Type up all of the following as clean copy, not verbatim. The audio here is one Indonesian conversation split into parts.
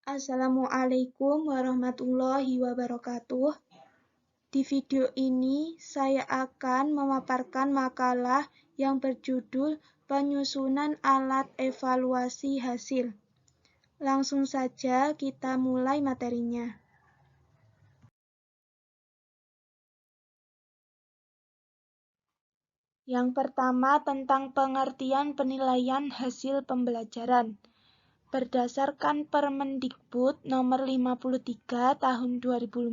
Assalamualaikum warahmatullahi wabarakatuh. Di video ini, saya akan memaparkan makalah yang berjudul Penyusunan Alat Evaluasi Hasil. Langsung saja kita mulai materinya. Yang pertama tentang pengertian penilaian hasil pembelajaran. Berdasarkan Permendikbud nomor 53 tahun 2015,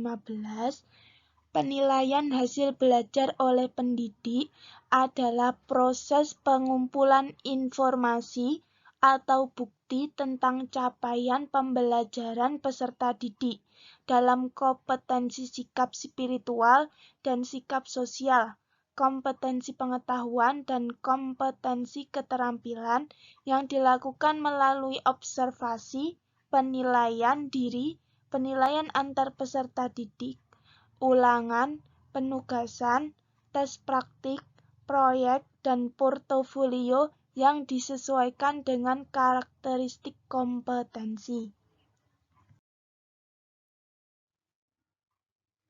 penilaian hasil belajar oleh pendidik adalah proses pengumpulan informasi atau bukti tentang capaian pembelajaran peserta didik dalam kompetensi sikap spiritual dan sikap sosial, kompetensi pengetahuan, dan kompetensi keterampilan yang dilakukan melalui observasi, penilaian diri, penilaian antar peserta didik, ulangan, penugasan, tes praktik, proyek, dan portofolio yang disesuaikan dengan karakteristik kompetensi.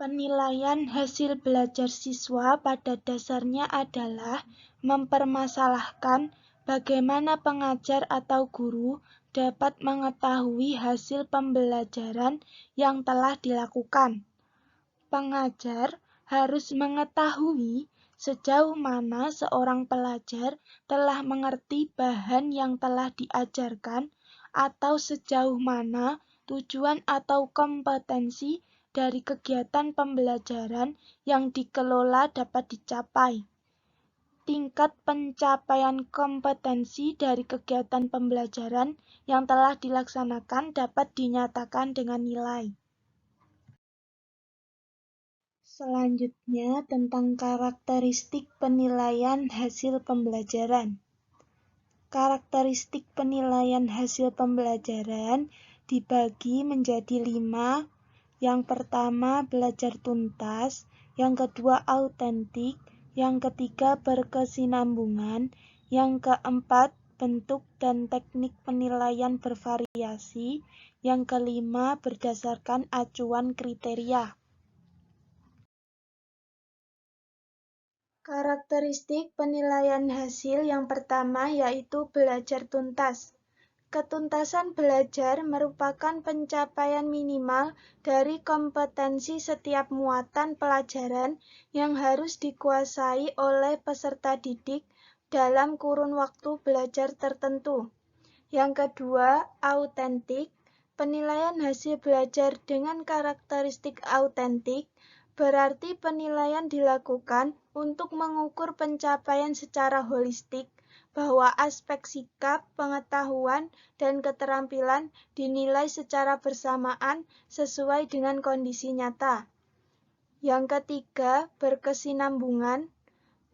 Penilaian hasil belajar siswa pada dasarnya adalah mempermasalahkan bagaimana pengajar atau guru dapat mengetahui hasil pembelajaran yang telah dilakukan. Pengajar harus mengetahui sejauh mana seorang pelajar telah mengerti bahan yang telah diajarkan atau sejauh mana tujuan atau kompetensi dari kegiatan pembelajaran yang dikelola dapat dicapai. Tingkat pencapaian kompetensi dari kegiatan pembelajaran yang telah dilaksanakan dapat dinyatakan dengan nilai. Selanjutnya tentang karakteristik penilaian hasil pembelajaran. Karakteristik penilaian hasil pembelajaran dibagi menjadi 5. Yang pertama belajar tuntas, yang kedua autentik, yang ketiga berkesinambungan, yang keempat bentuk dan teknik penilaian bervariasi, yang kelima berdasarkan acuan kriteria. Karakteristik penilaian hasil yang pertama yaitu belajar tuntas. Ketuntasan belajar merupakan pencapaian minimal dari kompetensi setiap muatan pelajaran yang harus dikuasai oleh peserta didik dalam kurun waktu belajar tertentu. Yang kedua, autentik. Penilaian hasil belajar dengan karakteristik autentik berarti penilaian dilakukan untuk mengukur pencapaian secara holistik, bahwa aspek sikap, pengetahuan, dan keterampilan dinilai secara bersamaan sesuai dengan kondisi nyata. Yang ketiga, berkesinambungan.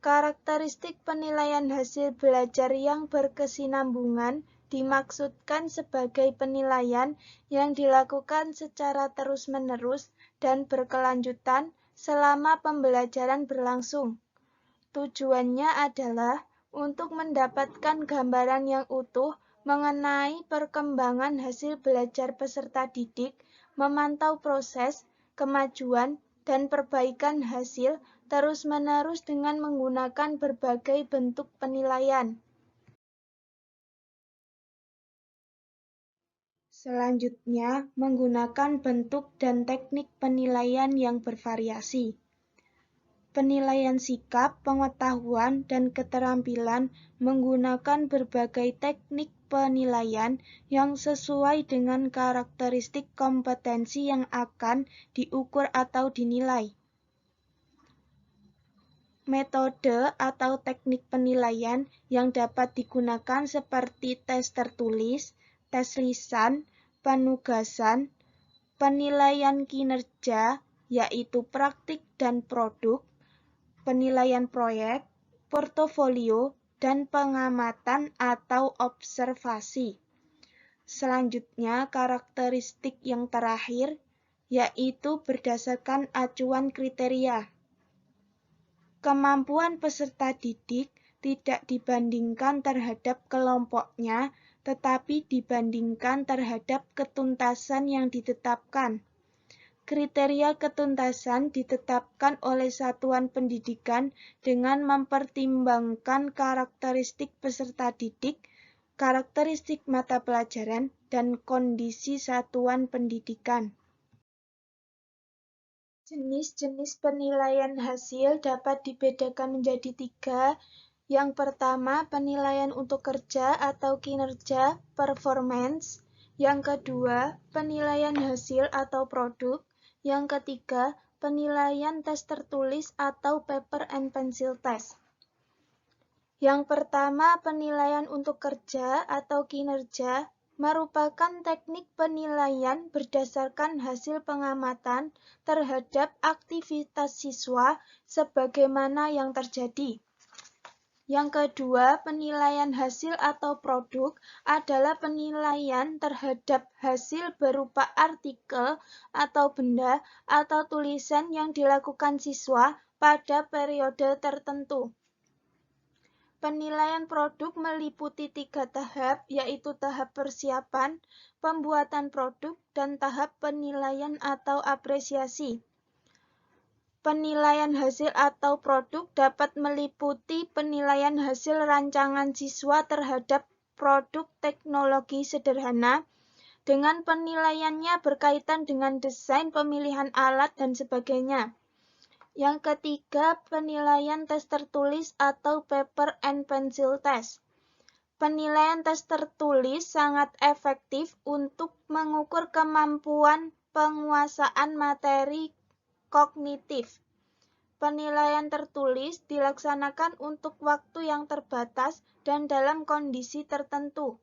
Karakteristik penilaian hasil belajar yang berkesinambungan dimaksudkan sebagai penilaian yang dilakukan secara terus-menerus dan berkelanjutan selama pembelajaran berlangsung. Tujuannya adalah untuk mendapatkan gambaran yang utuh mengenai perkembangan hasil belajar peserta didik, memantau proses, kemajuan, dan perbaikan hasil terus-menerus dengan menggunakan berbagai bentuk penilaian. Selanjutnya, menggunakan bentuk dan teknik penilaian yang bervariasi. Penilaian sikap, pengetahuan, dan keterampilan menggunakan berbagai teknik penilaian yang sesuai dengan karakteristik kompetensi yang akan diukur atau dinilai. Metode atau teknik penilaian yang dapat digunakan seperti tes tertulis, tes lisan, penugasan, penilaian kinerja, yaitu praktik dan produk, penilaian proyek, portofolio, dan pengamatan atau observasi. Selanjutnya, karakteristik yang terakhir, yaitu berdasarkan acuan kriteria. Kemampuan peserta didik tidak dibandingkan terhadap kelompoknya, tetapi dibandingkan terhadap ketuntasan yang ditetapkan. Kriteria ketuntasan ditetapkan oleh satuan pendidikan dengan mempertimbangkan karakteristik peserta didik, karakteristik mata pelajaran, dan kondisi satuan pendidikan. Jenis-jenis penilaian hasil dapat dibedakan menjadi 3. Yang pertama, penilaian untuk kerja atau kinerja, performance. Yang kedua, penilaian hasil atau produk. Yang ketiga, penilaian tes tertulis atau paper and pencil test. Yang pertama, penilaian untuk kerja atau kinerja merupakan teknik penilaian berdasarkan hasil pengamatan terhadap aktivitas siswa sebagaimana yang terjadi. Yang kedua, penilaian hasil atau produk adalah penilaian terhadap hasil berupa artikel atau benda atau tulisan yang dilakukan siswa pada periode tertentu. Penilaian produk meliputi 3 tahap, yaitu tahap persiapan, pembuatan produk, dan tahap penilaian atau apresiasi. Penilaian hasil atau produk dapat meliputi penilaian hasil rancangan siswa terhadap produk teknologi sederhana, dengan penilaiannya berkaitan dengan desain, pemilihan alat, dan sebagainya. Yang ketiga, penilaian tes tertulis atau paper and pencil test. Penilaian tes tertulis sangat efektif untuk mengukur kemampuan penguasaan materi kognitif. Penilaian tertulis dilaksanakan untuk waktu yang terbatas dan dalam kondisi tertentu.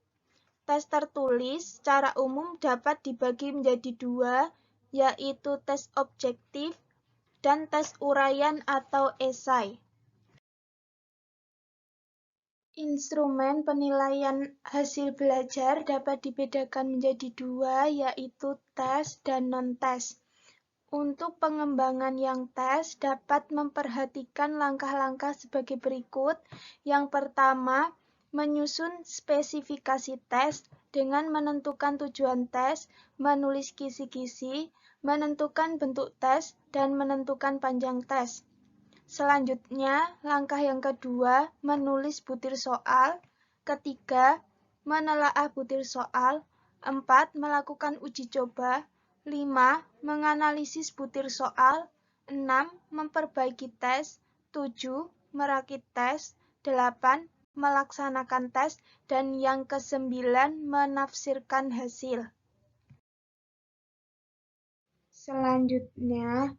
Tes tertulis secara umum dapat dibagi menjadi 2, yaitu tes objektif dan tes uraian atau esai. Instrumen penilaian hasil belajar dapat dibedakan menjadi 2, yaitu tes dan non-tes. Untuk pengembangan yang tes dapat memperhatikan langkah-langkah sebagai berikut. Yang pertama, menyusun spesifikasi tes dengan menentukan tujuan tes, menulis kisi-kisi, menentukan bentuk tes, dan menentukan panjang tes. Selanjutnya, langkah yang kedua, menulis butir soal. Ketiga, menelaah butir soal. 4, melakukan uji coba. 5, menganalisis butir soal. 6, memperbaiki tes. 7, merakit tes. 8, melaksanakan tes. Dan yang ke-9, menafsirkan hasil. Selanjutnya,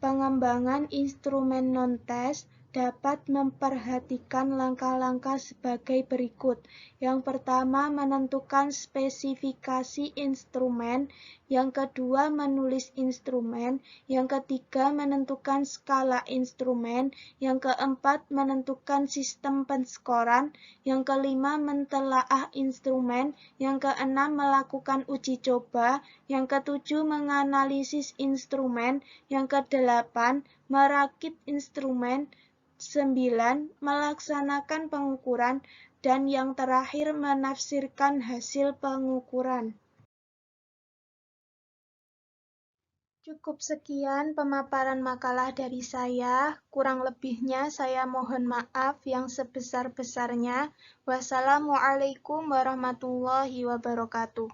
pengembangan instrumen non-tes dapat memperhatikan langkah-langkah sebagai berikut. Yang pertama, menentukan spesifikasi instrumen. Yang kedua, menulis instrumen. Yang ketiga, menentukan skala instrumen. Yang keempat, menentukan sistem penskoran. Yang kelima, mentelaah instrumen. Yang keenam, melakukan uji coba. Yang ketujuh, menganalisis instrumen. Yang kedelapan, merakit instrumen. 9, melaksanakan pengukuran, dan yang terakhir menafsirkan hasil pengukuran. Cukup sekian pemaparan makalah dari saya, kurang lebihnya saya mohon maaf yang sebesar-besarnya. Wassalamualaikum warahmatullahi wabarakatuh.